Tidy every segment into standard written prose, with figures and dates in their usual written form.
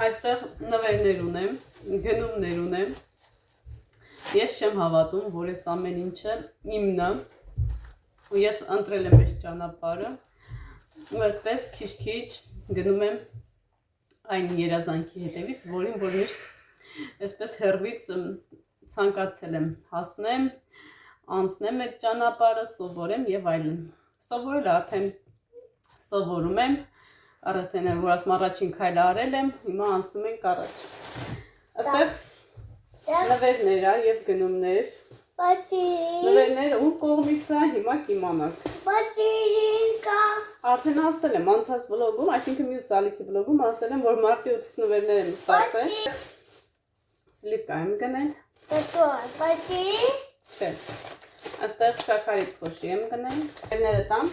Այստեղ նվերներ ունեմ, գնումներ ունեմ։ Ես չեմ հավատում, որ այս ամեն ինչը իմն է։ Ու ես ընտրել եմ այս ճանապարհը։ Ու այսպես քիչ-քիչ գնում եմ այն երազանքի հետևից, որին որ միշտ այսպես հեռվից ցանկացել եմ հասնեմ, անցնեմ այդ ճանապարհը, սովորեմ եւ այլն։ Սովորել արդեն սովորում եմ, արդեն որ ասում առաջին քայլը արել եմ, հիմա անցնում ենք առաջ։ Այստեղ նվերներ է եւ գնումներ։ Նվերները ու կողմից է, հիմա կիմանաք։ Արդեն ասել եմ անցած վլոգում, այսինքն մյուս ալիքի վլոգում ասել եմ, որ մարտի 8-ից նվերներ եմ ստացել։ Սլիպկա եմ գնել։ Չէ։ Այստեղ շաքարի փոշի եմ գնել։ Նվերները տամ,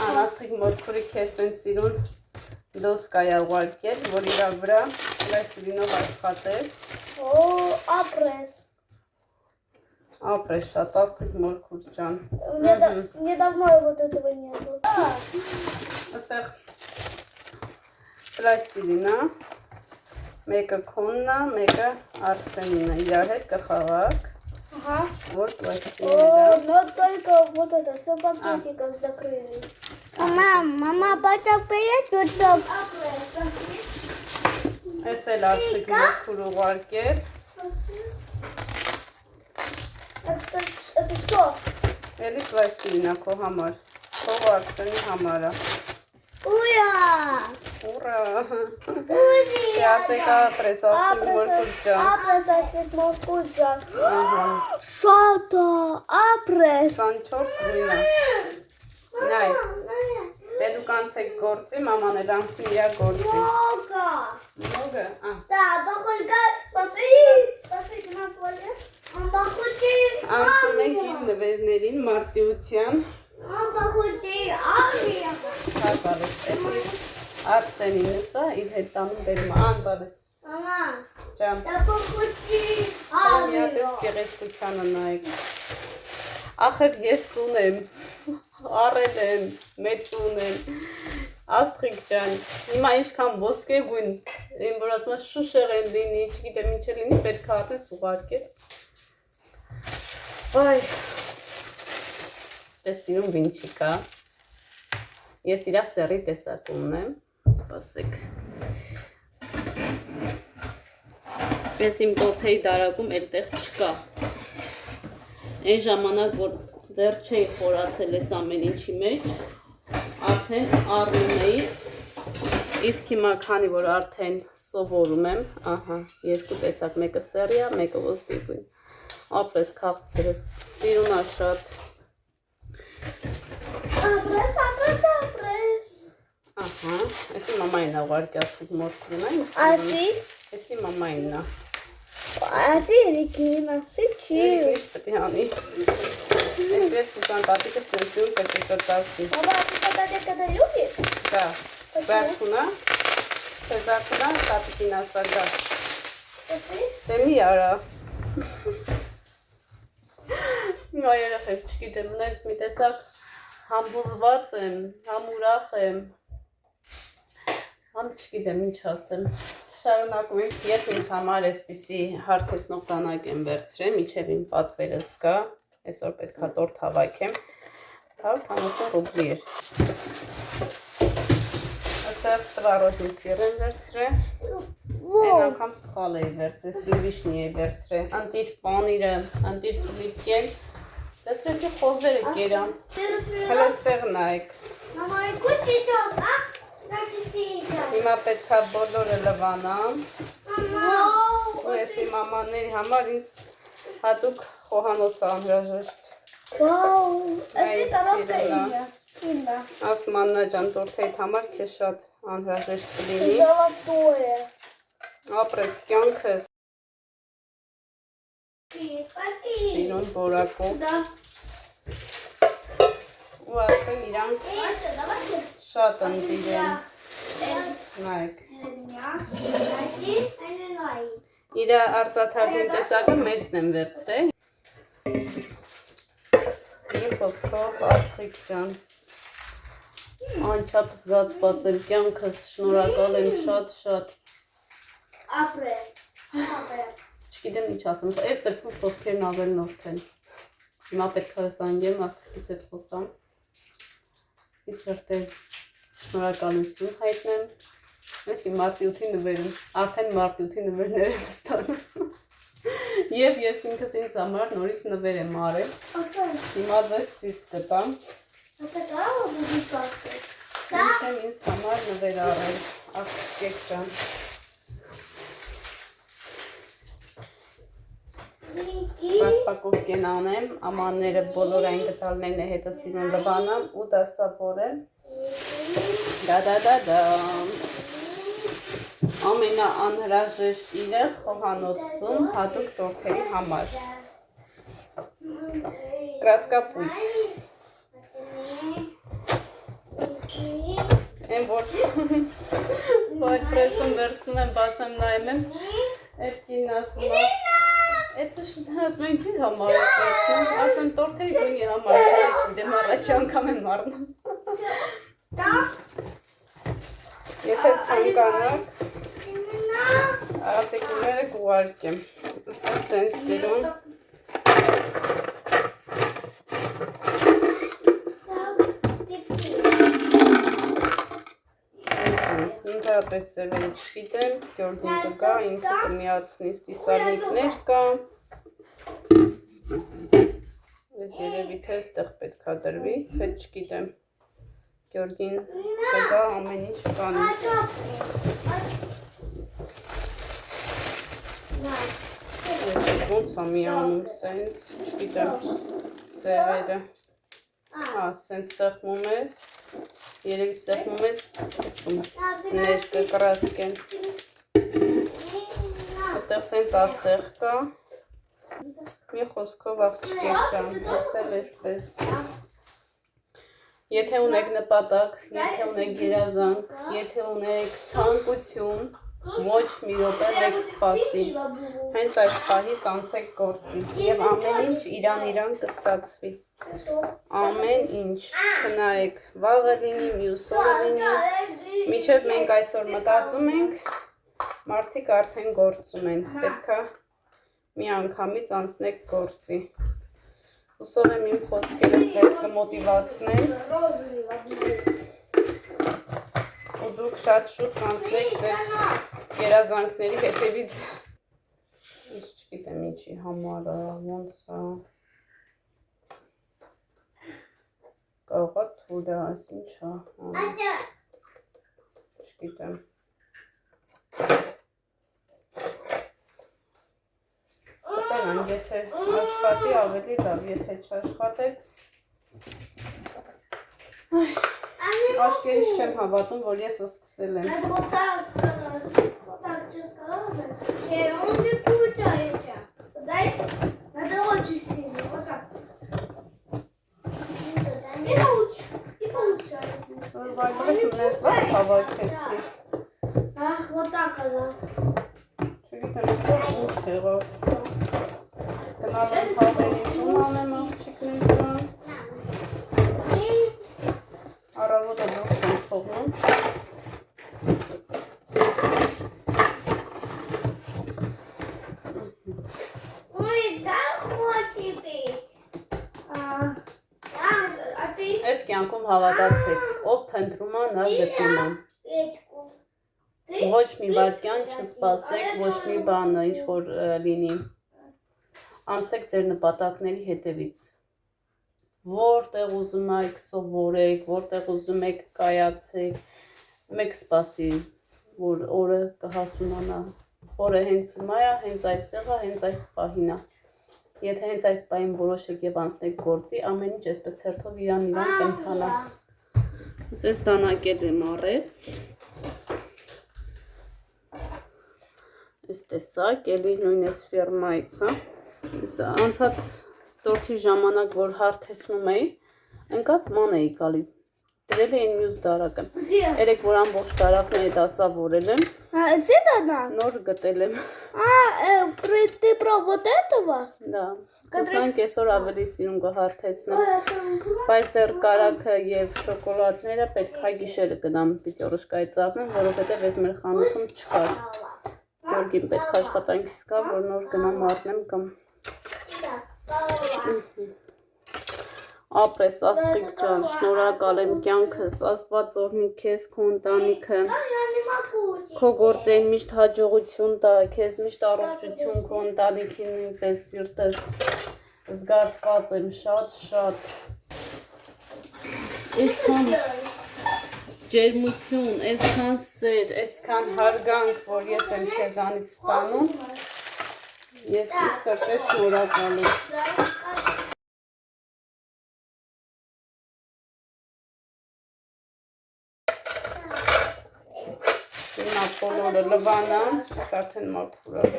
Աստղիկ մորքուրի քեզ են սիրուն դոսկայա ուղարկել, որ իրա վրա պլաստիլինով աշխատես։ Ապրես շատ, Աստղիկ մորքուր ջան։ Недавно вот этого нету. Այստեղ պլաստիլինա, մեկը քոնն է, մեկը Արսենինը, իրար հետ կխաղաք։ Вот пластилина. Но только вот это с пакетиком закрыли. Мама, потопает вот так. Այս էլ Աստղիկ մորքուր ուղարկել։ Это что? Էլի պլաստիլինա քո համար, քո Արսենի համարը։ Ура! Ուրա։ Ура! Ասեք ապրես, Աստղիկ մորքուր ջան։ Ապրես, Աստղիկ մորքուր ջան։ Շատ է, ապրես։ 24 գույնը։ Նայ, դե դուք անցեք գործի, մաման էլ անցնի իր գործի։ Много. Մոգը, Да, бабулька, спасите на поле. Он похудел. Անցնում ենք իր նվերներին մարտիության։ Он похудел. Армия. Հապարես, Արսենինս է, իր հետ տանում բերում, անբարես, Мама, ջան, я похудел. միատես գեղեցկությանը նայք, ախր ես ունեմ, առել եմ, մեծ ունեմ, Աստղիկ ջան, հիմա ինչքան ոսկե գույն, իմ որ ասում շուշեղ են լինի, չգիտեմ ինչ է լինի, պետք է արդեն սուղարկես, վայ, սպես սիրում վինչիկա, ես իրա սերի տեսակ ունեմ, սպասեք, պես իմ տորթեի դարակում էլտեղ չկա, այն ժամանակ, որ դեռ չէի խորացել ես ամեն ինչի մեջ, արդեն առնում էի, իսկ հիմա քանի որ արդեն սովորում եմ, ահա, երկու տեսակ, մեկը սերի է, մեկը ոսկե գույն, ապրես քաղցրես, սիրունա շատ, Апрес. ահա, էսի մամային է ուղարկի Աստղիկ մորքուրին, այն Аси? էսի մամայինն է, Аси, Рикина, сычи. երիքնիշ պետի հանի, ես ուսան տատիկը սենսյուն պետի կտասի, Мама, ты когда любишь? դա, զարդունա, տատիկին ասա գա, Аси? դե մի արա, Հիմա երեխեք չգիտեմ, նենց մի տեսակ համբուզված եմ, համ ուրախ եմ, համ չգիտեմ ինչ ասեմ, շարունակում ենք, ես ինձ համար այսպիսի հարթեցնող դանակ եմ վերցրել, միջև իմ պատվերս կա, այսօր պետք է տորթ հավաքեմ, 150 ռուբլի էր, այստեղ տվարոջնի սիր եմ վերցրել, Այն անգամ սխալ էի վերցրել, սլիվիշնի էի վերցրել, ընտիր պանիրը, ընտիր սլիվկեն, տեսրեցի խոզերը կերան, հələ ստեղ նայք, Мама, и куда идет, а? Как идет? հիմա պետք է բոլորը լվանամ, Мама. ու ես իմ ամանների համար ինձ հատուկ խոհանոց անհրաժեշտ, Вау. Аси, Այ, коробка սիրունա։ Инна. ասում Աննա ջան տորթեիդ համար քեզ շատ անհրաժեշտ կլինի, Золотое. ապրես կյանքս, Спасибо. սիրուն որակով, Да. ու ասեմ իրանք Давайте. շատ ընտիր են, նայք, իր արծաթարդին տեսակը մեծն եմ վերցրել, Մի խոսքով Աստղիկ ջան, անչափ զգացված եմ կյանքս, շնորհակալ եմ շատ-շատ, ապրել։ Չգիտեմ ինչ ասեմ, այս դեպքում խոսքերն ավելի նորդ են։ Հիմա պետք է զանգեմ, աստղից հետ խոսամ։ Իմ սրտել շնորհակալություն հայտնեմ։ Ես իմ մարտի 8-ի նվերում, արդեն մարտի 8-ի նվերներ եմ ստանում։ Եվ ես ինքս ինձ համար նորից նվեր եմ արել։ Հիմա ձեզ ցույց կտամ։ Ինձ եմ ինձ համար նվեր արել, աղջիկ ջան։ Ռասպակովկեն անեմ, ամանները բոլոր այն գտալներն է հետը սիրուն լվանամ ու դասավորեմ։ Դա։ Ամենաանհրաժեշտ իրը խոհանոցում հատուկ տորթերի համար։ Կրասկապույտ։ Են որ պրեսում վերցնում եմ, բացեմ նայում եմ, այդ կին ասում է, այդ ասում են չի համար ես վերցնում, ասում տորթերի գույնի համար, ես չգիտեմ առաջի անգամ եմ առնում։ Եթե ցանկանաք, արտիկները կուղարկեմ, ստեղ սենց սիրուն։ Ինքրապես սևեն չգիտեմ, Գյորգին կգա, ինքը կմիացնի ստիսարնիկներ կա։ Ես երևի թե ստեղ պետք է դրվի, թե չգիտեմ, Գյորգին կգա, ամեն ինչ կանի։ Ես ոնց է միանում սենց, չգիտեմ, ձևերը։ Սենց սեղմում ես, երևի սեղմում ես, ներկը կրասկեն։ Այստեղ սենց ասեղ կա, մի խոսքով աղջկեք ջան, ասել էսպես։ Եթե ունեք նպատակ, եթե ունեք երազանք, եթե ունեք ցանկություն, ոչ մի րոպե մեկ սպասի, հենց այս պահից անցեք գործի և ամեն ինչ իրան կստացվի, ամեն ինչ, չնայեք վաղը լինի, մյուս օրը լինի, մինչև մենք այսօր մտածում ենք, մարդիկ արդեն գործում են, պետք է մի անգամից անցնեք գործի։ Հուսով եմ իմ խոսքերը ձեզ կմոտիվացնեն ու դուք շատ շուտ կանցնեք ձեր երազանքների հետևից։ Ես չգիտեմ ինչի համար է, ոնց է։ Կարող է թույլ է, այս ինչ է։ Չգիտեմ։ Կտենան, եթե աշխատի ավելի լավ, եթե չաշխատեց։ Աշկերից չեմ հավատում, որ ես սկսել եմ։ Բայց ունես լավ հավաքեցի։ Ախ, вот так она. Չգիտեմ, ինչ եղավ։ Գնալ եմ հավերի տուն անեմ աղջիկներ ջան։ Առավոտը դուրս եմ թողնում։ Ой, да хочешь пить. Այս կյանքում հավատացեք, ով փնտրում է, նա գտնում է։ Ոչ մի վայրկյան չսպասեք, ոչ մի բան, ինչ որ լինի։ Անցեք ձեր նպատակների հետևից։ Որտեղ ուզում եք սովորեք, որտեղ ուզում եք կայացեք, մեկ սպասի, որ օրը կհասունանա։ Օրը հենց հիմա է, հենց այստեղ է, հենց այս պահին է։ Եթե հենց այս պահին որոշեք եւ անցնեք գործի, ամեն ինչ այսպես հերթով իրան կընթանա։ Ես դանակել եմ առել։ Այս տեսակ, էլի նույն էս ֆիրմայից է։ Անցած տորթի ժամանակ, որ հարթեցնում էի, ընկած ման էի գալի։ Դրել էին մյուս դարակը։ Երեք որ ամբողջ դարակները դասավորել եմ։ Это да? Նոր գտել եմ։ Ты про вот этого? Դա։ Հուսանք այսօր ավելի սիրուն կհարթեցնեմ։ Բայց դեռ կարագը եւ շոկոլադները պետք է գիշերը գնամ պիցերոշկայից առնեմ, որովհետեւ ես մեր խանութում չկար։ Գորգին պետք է աշխատանքից գա, որ նոր գնամ առնեմ կամ ապրես Աստղիկ ջան, շնորհակալ եմ կյանքս, Աստված օրհնի քեզ, քո ընտանիքը, քո գործերին միշտ հաջողություն տա, քեզ միշտ առողջություն, քո ընտանիքին նույնպես սիրտս զգացված եմ շատ։ Այսքան ջերմություն, այսքան սեր, այսքան հարգանք, որ ես եմ քեզանից ստանում, ես սրտես շնորհակալ եմ։ Հիմա բոլորը լվանան, ես արդեն մաքուր եմ։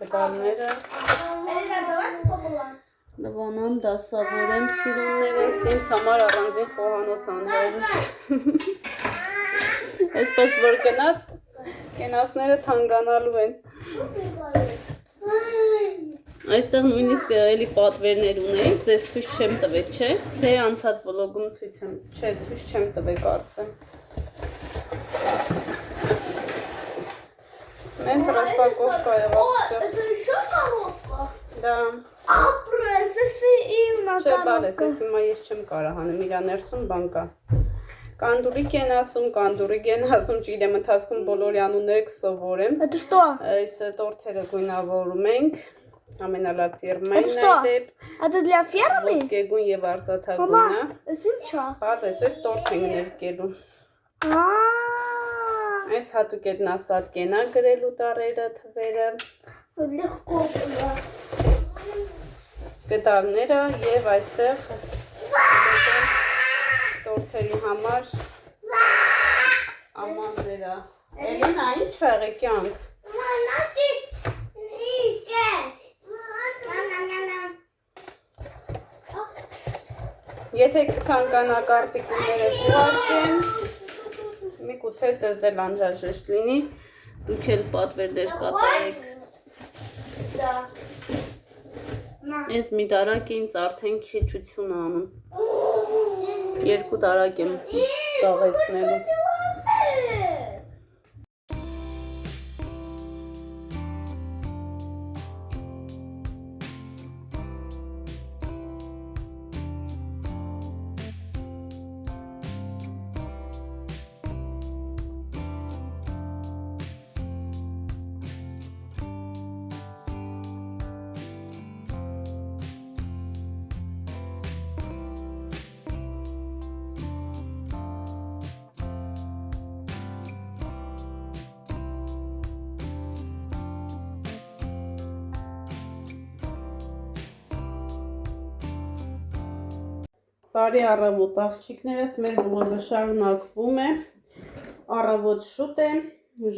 Գդալները լվանան, դասավորեմ սիրուններս, ինձ համար առանձին խոհանոց անհրաժեշտ։ Այսպես որ կենացները թանկանալու են։ Այստեղ նույնիսկ էլի պատվերներ ունեի, ձեզ ցույց չեմ տվել, չէ՞, թե անցած վլոգում ցույց եմ, չէ, ցույց չեմ տվել կարծեմ։ Մենց распаковка եղավ այստեղ։ Да. Ապրես, էսի իմ Չէ, բալես, ես հիմա ես չեմ կարող հանեմ, իրա ներսում բան կա։ Կանդուրիկ են ասում, չգիտեմ, ընթացքում բոլորի անունները կսովորեմ։ Это что? Այս տորթերը գույնավորում ենք, ամենալավ ֆիրմային Это что? այդեպ, Это для фермы? ոսկեգույն եւ արծաթագույնը։ Мама, это что? Բալես, այս տորթ ենք ներկելու։ Այս հատուկ էդ նասատ կենա գրելու տարերը, թվերը, Легко было. գդալները եւ այստեղ տորթերի համար ամանները։ Էլենա, ինչ եղե կյանք։ Եթե կցանկանաք արտիկուլները ուղարկեմ, միգուցե ձեզ էլ անհրաժեշտ լինի, դուք էլ պատվերներ կատարեք։ Ես մի դարակ ինձ արդեն քիչություն անում։ 2 դարակ եմ զբաղեցնելու։ Բարի առավոտ աղջիկներս, մեր վլոգը շարունակվում է, առավոտ շուտ է,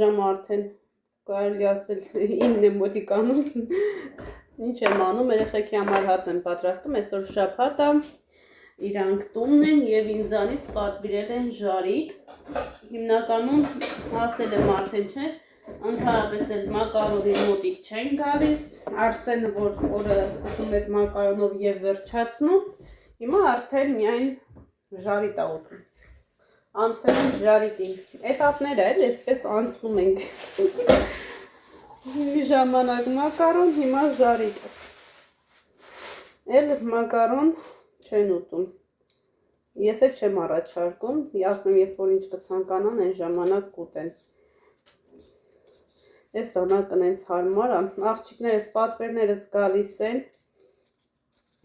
ժամը արդեն կարելի ասել 9 մոտիկանում, ինչ եմ անում, երեխեքի համար հաց եմ պատրաստում, այսօր շաբաթ է, իրանք տունն են և ինձանից պատվիրել են ժարիկ, հիմնականում ասել եմ արդեն չէ, ընդհանրապես էլ մակարոնի մոտիկ չեն գալիս, Արսենը որ օրը սկսում էր մակարոնով և վերջացնում, հիմա արդեն միայն ժարիտ է ուտում, անցել ենք ժարիտին, էտապները էլ այսպես անցնում ենք, մի ժամանակ մակարոն, հիմա ժարիտ, էլ մակարոն չեն ուտում, ես էլ չեմ առաջարկում, ասում եմ երբ որ ինչ կցանկանան այն ժամանակ կուտեն, այս տոնակն այնց հարմար է, աղջիկներս պատվերներս գալիս են,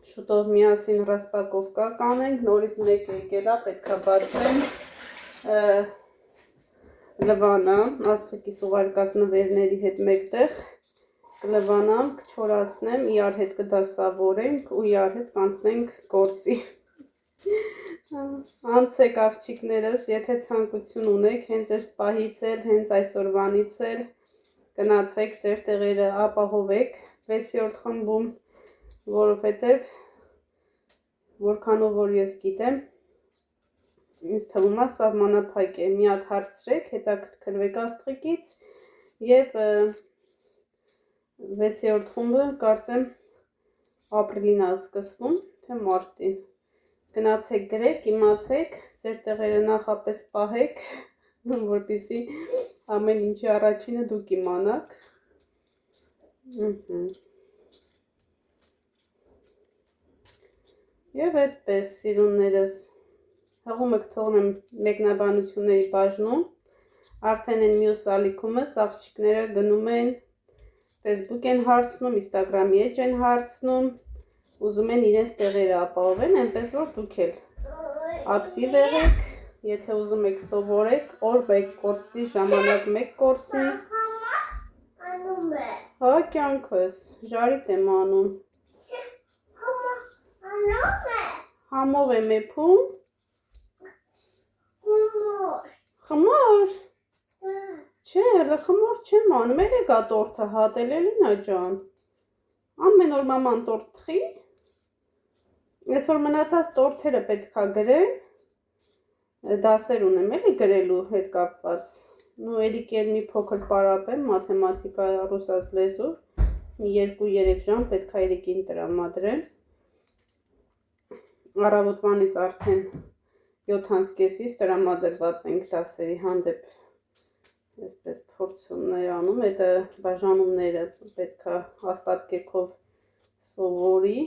շուտով միասին ռասպակովկա կանենք, նորից մեկ եկել է, պետք է բացենք, լվանամ, աստղիկի սուղարկած նվերների հետ մեկտեղ, կլվանամ, կչորացնեմ, իրար հետ կդասավորենք ու իրար հետ կանցնենք գործի։ Անցեք աղջիկներս, եթե ցանկություն ունեք, հենց այս պահից էլ, հենց այսօրվանից էլ, գնացեք, ձեր տեղերը ապահովեք 6-րդ խմբում, որովհետև որքանով որ ես գիտեմ, ինձ թվում է սահմանափակ է, մի հատ հարցրեք, հետաքրքրվեք աստղիկից և 6-րդ խումբը կարծեմ ապրիլին է սկսվում, թե մարտին։ Գնացեք գրեք, իմացեք, ձեր տեղերը նախապես պահեք, որպեսզի ամեն ինչի առաջինը դուք իմանաք։ Եվ այդպես, սիրուններս, հղում եք թողնեմ մեկնաբանությունների բաժնում, արդեն են մյուս ալիքումս, աղջիկները գնում են, Facebook են հարցնում, Instagram-ի էջ են հարցնում, ուզում են իրենց տեղերը ապահովեն, այնպես որ դուք էլ ակտիվ եղեք, եթե ուզում եք սովորեք, օր մեկ կորցնի, ժամանակ մեկ կորցնի։ Հա, կյանքս, ժարիտ եմ անում։ Համով եմ էփում։ Խմոր։ Չէ, խմոր չեմ անում, երեք ա տորթը հատել Էլինա ջան։ Ամեն օր մաման տորթ տխի։ Այսօր մնացած տորթերը պետքա գրեմ։ Դասեր ունեմ էլի գրելու հետ կապված։ Նու էլիք էլ մի փոքր պարապեմ մաթեմատիկա ռուսաց լեզու։ Մի 2-3 ժամ պետքա երիկին տրամադրել։ Առավոտվանից արդեն 7:30-ից տրամադրված ենք դասերի հանդեպ այսպես փորձումներ անում, այդ բաժանումները պետքա հաստատ կերպով սովորի,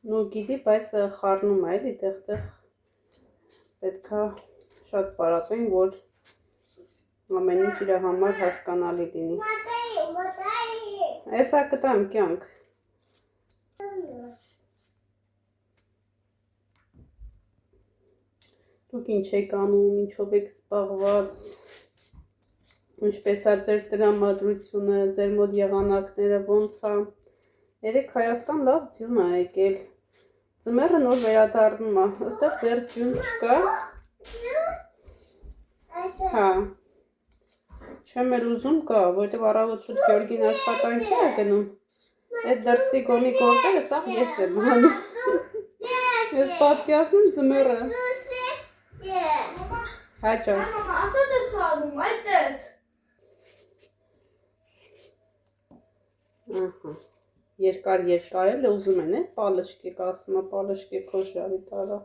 նու գիտի, բայց խառնում է էլի տեղ պետքա շատ պարապենք, որ ամեն ինչ իր համար հասկանալի լինի։ Էսա կտամ կյանք։ Դուք ինչ եք անում, ինչով եք զբաղված, ինչպես է ձեր տրամադրությունը, ձեր մոտ եղանակները ոնց է։ Երեք Հայաստան լավ ձյուն է եկել։ Ձմեռը նոր վերադառնում է, այստեղ դեռ ձյուն չկա։ Հա։ Չեմ էլ ուզում կա, որտեղ առավոտ շուտ Գյորգին աշխատանքի է գնում։ Այդ դրսի գոմի գործերը սաղ ես եմ անում։ Ես պատկերացնում ձմեռը։ Հաճա։ Մամա, ասա դե ցալում, այդտեղ։ Ահա։ Երկար էլ ուզում են, պալշկեք, ասում է պալշկեք հոշարի տարա։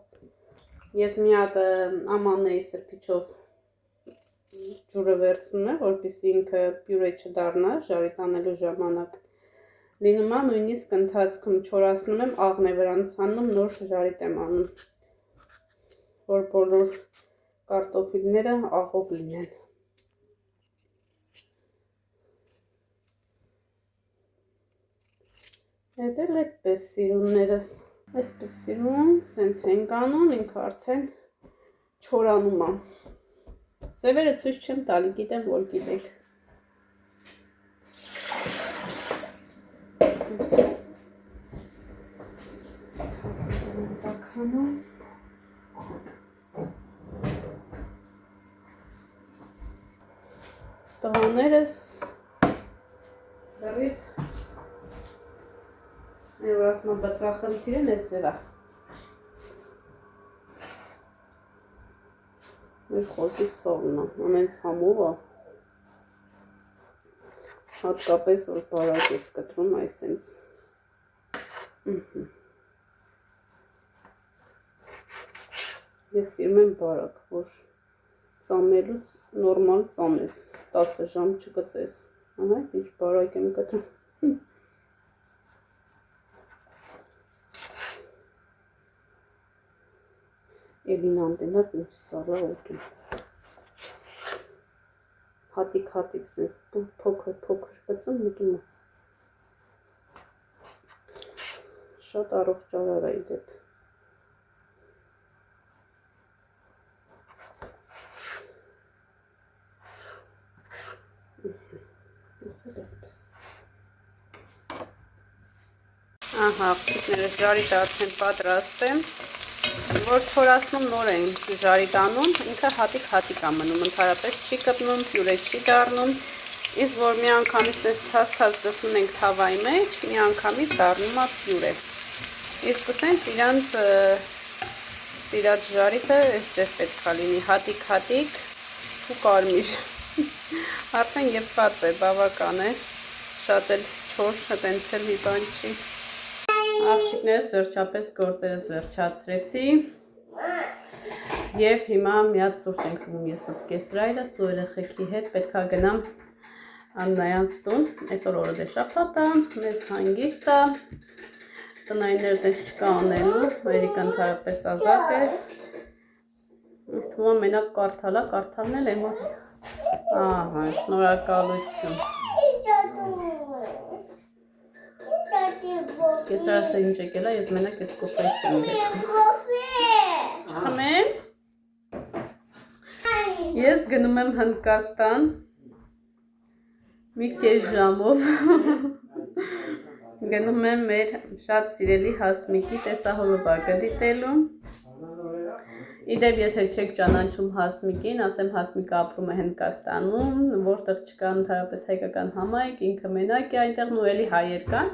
Ես մի հատ ամաննեի սրբիչով ջուրը վերցնում եմ, որպեսզի ինքը պյուրե չդառնա, ժարի տանելու ժամանակ։ Լինում է նույնիսկ ընթացքում չորացնում եմ, աղն է վրանց հանում, նոր ժարիտ եմ անում, որ բոլոր կարտոֆիլները աղով լինեն։ Այդ էլ այդպես սիրուններս, այսպես սիրուն, սենց ենք անում, ինքը արդեն չորանում է։ Ձևերը ցույց չեմ տալի, գիտեմ, որ գիտեք։ Տաքանում։ Տղաներս դեռիվ որ ասում եմ բծախնդիրն այդ ձևա։ Մեր խոսի սովն է, անենց համով է։ Հատկապես որ բարակ ես կտրում այսենց։ Ես սիրում եմ բարակ, որ ծամելուց նորմալ ծամես, 10 ժամ չկծես։ Ահա, ինչ բարակ եմ կտրում։ Էլինան տենակ ինչ սալա ուտում։ Հատիկ սենց փոքր կծում ուտում է։ Շատ առողջարար է իդեպ։ Այսպես։ Ահա, աղջիկները ժարիտը արդեն պատրաստ եմ։ Որ չորացնում նոր են ժարիտ անում, ինքը հատիկ է մնում, ընդհանրապես չի կպնում, պյուրե չի դառնում, իսկ որ մի անգամից թաց դնում ենք թավայի մեջ, մի անգամից դառնում է պյուրե։ Իսկ սենց իրանց սիրած ժարիտը այսպես պետք է լինի, հատիկ ու կարմիր։ Արդեն եփված է, բավական է, շատ էլ չոր, տենց էլ մի բան չի։ Աղջիկներս վերջապես գործերս վերջացրեցի։ Եվ հիմա մի հատ սուրճ ենք խմում ես ու կեսրայրս ու երեխեքի հետ պետք է գնամ Աննայանց տուն, այսօր օրը դե շաբաթ է, մեզ հանգիստ է, տնայիններ դες չկա անելու, Երիկան ընդհանրապես ազատ է, ես թվում է մենակ կարդալա, կարդալն էլ եմ որ, ահա, շնորհակալություն, կեսրայրսը ինչ եկել է, ես մենակ ես կոֆեից եմ խմեմ, ես գնում եմ Հնդկաստան, մի կես ժամով գնում եմ մեր շատ սիրելի Հասմիկի տեսահոլովակը դիտելու իդեպ եթե չեք ճանաչում Հասմիկին, ասեմ Հասմիկը ապրում է Հնդկաստանում, որտեղ չկա ընդհանրապես հայկական համայնք, ինքը մենակ է այնտեղ ու էլի հայեր կան,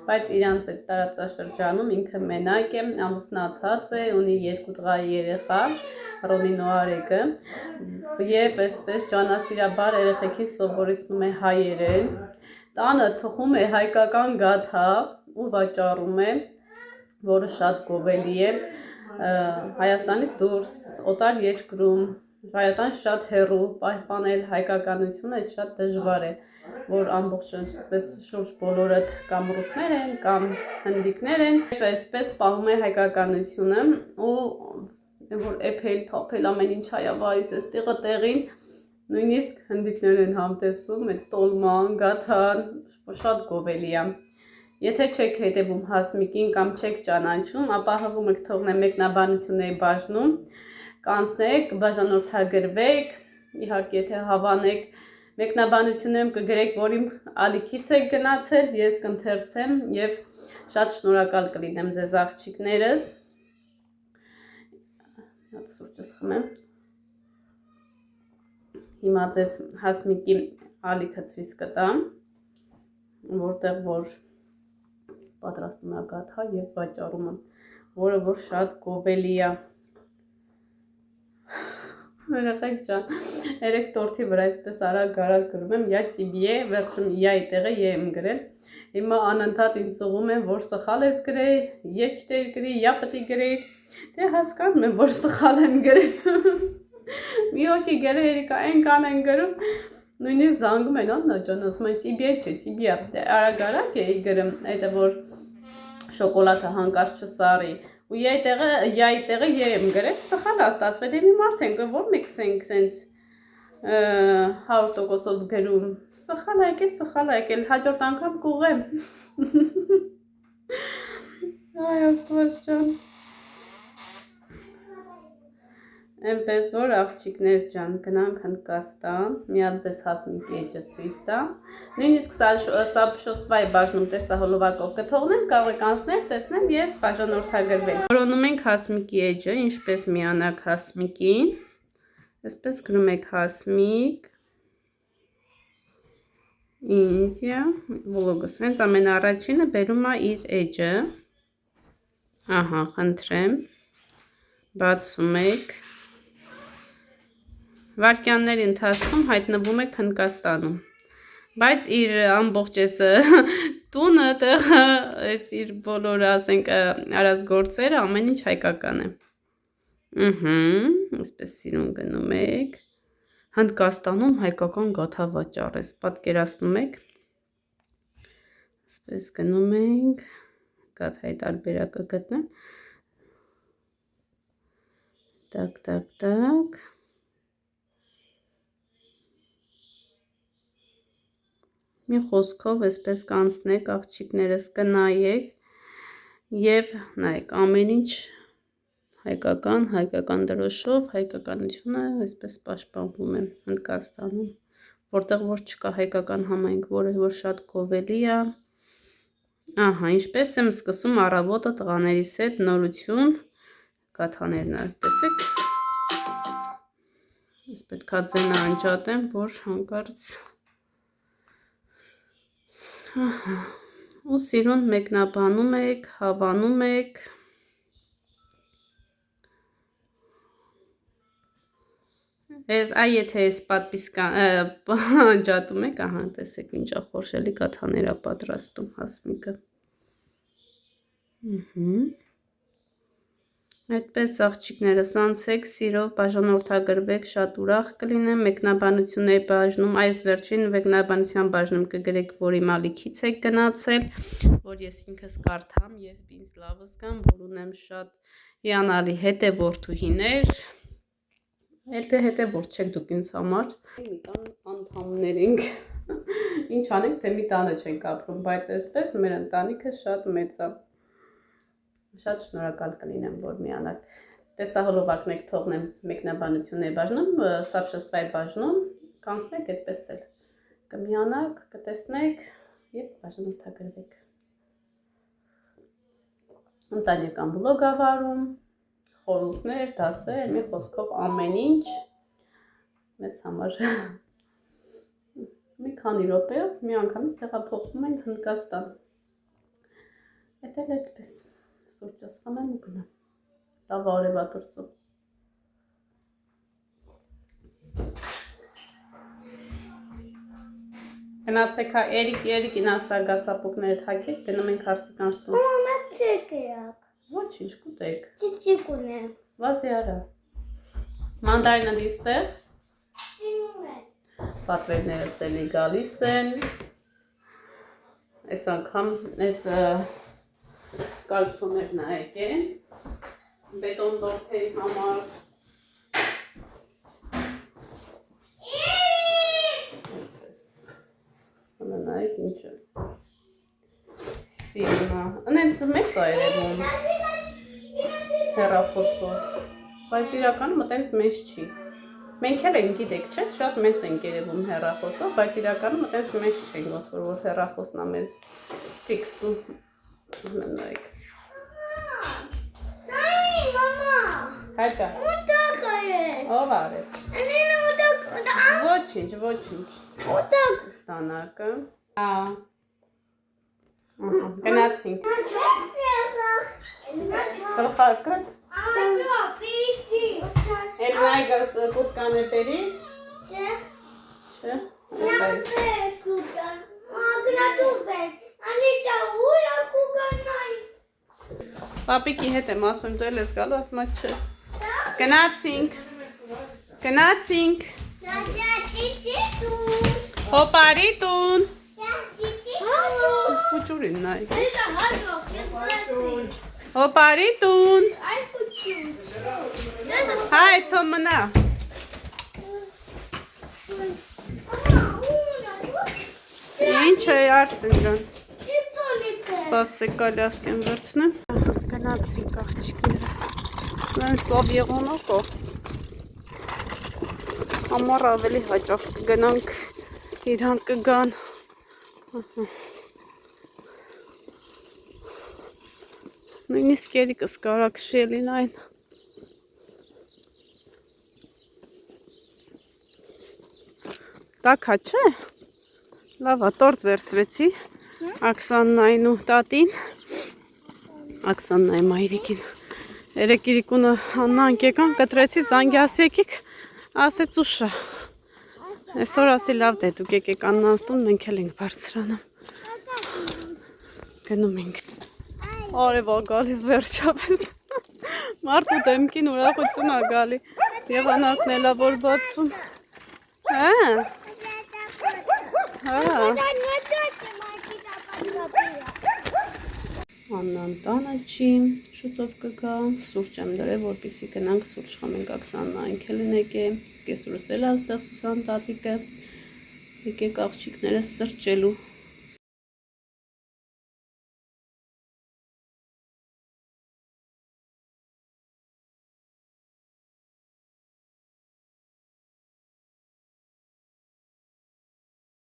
բայց իրանց այդ տարածաշրջանում ինքը մենակ է, ամուսնացած է, ունի 2 տղա երեխա, Ռոնին ու Արեգը, եւ այսպես ճանասիրաբար երեխեքին սովորեցնում է հայերեն, տանը թխում է հայկական գաթա ու վաճառում է, որը շատ գովելի է Հայաստանից դուրս, օտար երկրում, Հայաստան շատ հեռու, պահպանել հայկականությունը շատ դժվար է, որ ամբողջ շուրջ բոլորդ կամ ռուսներ են, կամ հնդիկներ են, այսպես պահում է հայկականությունը ու որ էփել, թափել ամեն ինչ հայավայից է ստեղը տեղին, նույնիսկ հնդիկներ են համտեսում, այդ տոլման, գաթան, շատ գովելի է։ Եթե չեք հետևում Հասմիկին կամ չեք ճանաչում, ապա հղում եք թողնեմ մեկնաբանությունների բաժնում, կանցնեք, բաժանորդագրվեք, իհարկե եթե հավանեք, մեկնաբանություններում կգրեք, որ իմ ալիքից եք գնացել, ես կընթերցեմ եւ շատ շնորհակալ կլինեմ ձեզ աղջիկներս։ Հատ սուրճս խմեմ։ Հիմա ձեզ Հասմիկի ալիքը ցույց կտամ, որտեղ որ պատրաստում է գաթա եւ վաճառում է, որը որ շատ գովելի է։ Երեխեք ջան, երեք տորթի վրա այսպես արագ գրում եմ, я тебе, վերջում я-ի տեղը ե եմ գրել։ Հիմա անընդհատ ինձ ուղում են, որ սխալ ես գրել, я չտեր գրի, я պետք գրել։ Դե հասկանում եմ, որ սխալ եմ գրել։ Մի հոգի գրել Երիկա, այնքան են գրում, նույնիսկ զանգում են Աննա ջան, ասում են тебе չէ, тебе, արագ էի գրում, այդը որ շոկոլադը հանկարծ չսարի։ Ու я-ի տեղը ե եմ գրել, սխալ է ստացվել, դե մի մարդ ենք, որ մեկ սենց 100%-ով գրում, սխալ է եկել, հաջորդ անգամ կուղեմ։ Այ աստված ջան։ Այնպես որ աղջիկներ ջան, գնանք Հնդկաստան, միած ձեզ Հասմիկի էջը ցույց տամ, նույնիսկ սաբշոստվայի բաժնում տեսահոլովակով կթողնեմ, կարող եք անցնել, տեսնել եւ բաժանորդագրվել։ Որոնում ենք Հասմիկի էջը, ինչպես միանաք Հասմիկին, այսպես գրում եք Հասմիկ, Ինդիա, վլոգս, հենց ամենաառաջինը բերում է իր էջը, ահա, խնդրեմ, բացում եք, վարկյանների ընթացքում հայտնվում եք Հնդկաստանում, բայց իր ամբողջ այս տունը, տեղը, այս իր բոլոր, ասենք, արած գործերը, ամեն ինչ հայկական է։ Այսպես սիրուն գնում եք, Հնդկաստանում հայկական գաթա վաճառես, պատկերացնում եք, այսպես գնում ենք, գաթայի տարբերակը գտնեմ, տակ, մի խոսքով այսպես կանցնեք, աղջիկներս կնայեք եւ նայեք, ամեն ինչ հայկական դրոշով, հայկականությունը այսպես պաշտպանվում է Հնդկաստանում, որտեղ որ չկա հայկական համայնք, որը որ շատ գովելի է։ Ահա, ինչպես եմ սկսում առավոտը տղաներիս հետ նորություն, գաթաներն տեսեք։ Ես պետքա ձենը անջատեմ, որ հանկարծ ու սիրուն մեկնաբանում եք, հավանում եք, այ եթե ես պատպիսկան անջատում եք, ահա տեսեք ինչ խորշելի գաթաներ է պատրաստում Հասմիկը, Այդպես աղջիկներս անցեք, սիրով բաժանորդագրվեք, շատ ուրախ կլինեմ, մեկնաբանությունների բաժնում, այս վերջին մեկնաբանության բաժնում կգրեք, որ իմ ալիքից եք գնացել, որ ես ինքս կարդամ և ինձ լավ զգամ, որ ունեմ շատ հիանալի հետևորդուհիներ, էլ հետևորդ չեք դուք ինձ համար, մի տան անդամներ ենք, ինչ անենք, թե մի տանը չենք ապրում, բայց այսպես մեր ընտանիքը շատ մեծ է, շատ շնորհակալ կլինեմ, որ միանալ, տեսահոլովակն եք թողնեմ մեկնաբանությունների բաժնում, սաբշստրայբ բաժնում, կանցնեք այդպես էլ, կմիանաք, կտեսնեք և բաժանորդագրվեք, ընտանեկան բլոգ ավարում, խորհուրդներ, դասեր, մի խոսքով ամեն ինչ մեզ համար մի քանի րոպեով մի անգամից տեղափոխվում ենք Հնդկաստան, էդ էլ այդպես սուրճս խմեմ ու գնամ, լավ օրևա դուրսում։ Գնացեք հա Երիկին ասա գասապուկներդ հագեք, գնում ենք հարսիկան շտում։ Մամա չեք եք։ Ոչինչ կուտեք։ Չիչիկ ունեմ։ Վազի արա։ Մանդարինը դիստե։ Ինում եմ։ Պատվերներս էլի գալիս են։ Այս անգամ այս կալցոներն ա եկեն, բետոն դորթերի համար, նայեք ինչը, սիրնա, ընենց մեծ ա երևում, հեռախոսով, բայց իրականում ըտենց մեծ չի, մենք էլ ենք գիտեք չէ, շատ մեծ ենք երևում հեռախոսով, բայց իրականում ըտենց մեծ չենք ոնց որ հեռախոսն ա մեզ ֆիքսում, նայեք, Հայկա, ով արեց, ոչինչ, ստանակը, գնացինք, գլխարկը, էլ նայգաս կուտկան է պերիշ, չէ, Պապիկի հետ եմ ասում, դու էլ ես գալու, ասում չէ, գնացինք, հոպարի տուն, փուճուրին նայք, հոպարի տուն, հայ թոմնա, ինչ է արսեն ջան, սպասեք կալյասկ եմ վերցնեմ, գնացինք աղջիկներս, նենց լավ եղունոքով, ամառ ավելի հաճախ կգնանք, իրանք կգան, նույնիսկ երիկս կարակ շելին այն, տակա չէ, լավա տորտ վերցրեցի, Աքսաննային ու տատին, Աքսաննայի մայրիկին, երեկ իրիկունը աննանք եկան, կտրեցի զանգի ասի եկիք, ասեց ուշա, այսօր ասի լավ դե դուք եկեք աննանստուն, մենք էլ ենք բարձրանում, գնում ենք, արևա գալիս վերջապես, մարդու դեմքին ուրախություն ա գալի, եղանակն էլա որ բացում, Աննան տանը չի, շուտով կգա, սուրճ եմ դրել, որպեսզի գնանք սուրճ խմենք Աքսաննային քելինեք է, իսկ ես ուրս էլ աստեղ Սուսան տատիկը, եկեք աղջիկներս սրճելու